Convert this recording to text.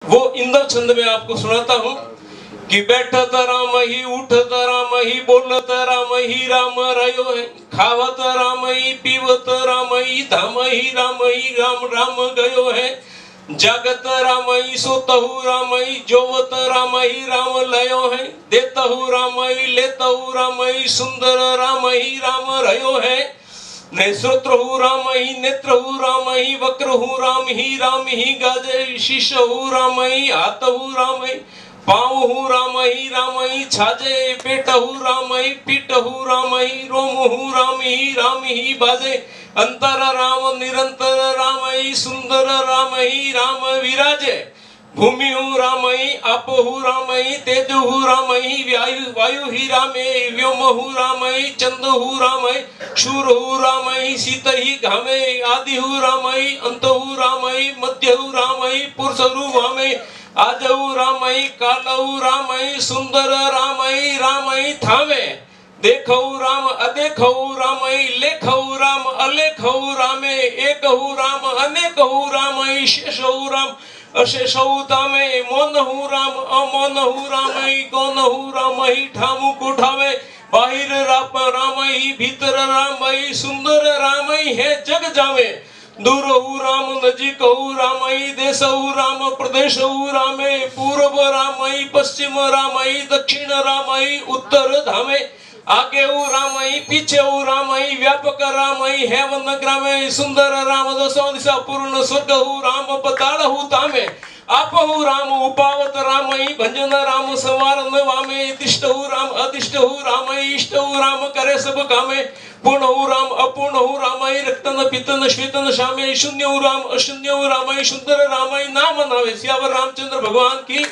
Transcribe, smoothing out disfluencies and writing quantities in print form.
वो इंद्र छंद में आपको सुनाता हूँ कि बैठत राम ही, उठत राम ही, बोलत राम ही, राम रयो है, खावत राम ही, पीवत राम ही, धाम ही, राम राम गयो है, जागत राम ही, सोतहु राम ही, जोवत राम ही, राम लयो है, देतहु राम ही, लेतहु राम ही, सुंदर राम ही, राम रयो है, ने श्रोत्रहु राम ही, नेत्रहु राम ही, वक्रहु राम ही गाजे, शीशहु राम ही, हाथहु राम ही, पाँवहु राम ही, छाजे, पेटहु राम ही, पीठहु राम ही, रोमहु राम ही बाजे, अंतर राम निरंतर राम ही, सुंदर राम ही, राम विराजे, भूमिहु राम ही, आपहु राम ही, तेजहु राम ही, वायु ही राम ही, व्योमहु राम ही, चंदहु राम ही, शूरहु राम ही, शीत ही घामे, आदिहु राम ही, अंतहु राम ही, मध्यहु राम ही, पुरुषरु राम ही, आजहु राम ही, कालहु राम ही, सुंदर राम ही थामे, देखहु राम अदेखहु राम ही, लेखहु राम अलेखहु राम, एकहु राम अनेकहु राम ही, शेषहु राम अशेषहु तामे, मौनहु राम अमौनहु राम ही, गौनहु राम ही, ठामु कुठावे, बाहिर राम ही, भीतर राम ही, सुंदर राम ही है जग जावे, दूरहु राम नजीकहु राम ही, देशहु राम प्रदेशहु राम, पूर्व राम ही, पश्चिम राम ही, दक्षिण राम ही, उत्तर धामे, आगे राम ही, पीछे राम ही, व्यापक राम ही, हेवन ग्रामे, सुंदर राम, दशो दिशा पूर्ण स्वर्गहु राम, पताड़हु तामे, आपहु राम, उपावत राम ही, भंजन राम, संवारन वामे, दिष्टहु राम अदिष्टहु राम ही, इष्टहु राम करे सब कामे, पूर्णहु राम अपूर्णहु राम ही, रक्तन पितन श्वेतन श्यामे, शून्यहु राम अशून्यहु राम ही, सुंदर राम ही, नाम नावे। सियावर रामचंद्र भगवान की।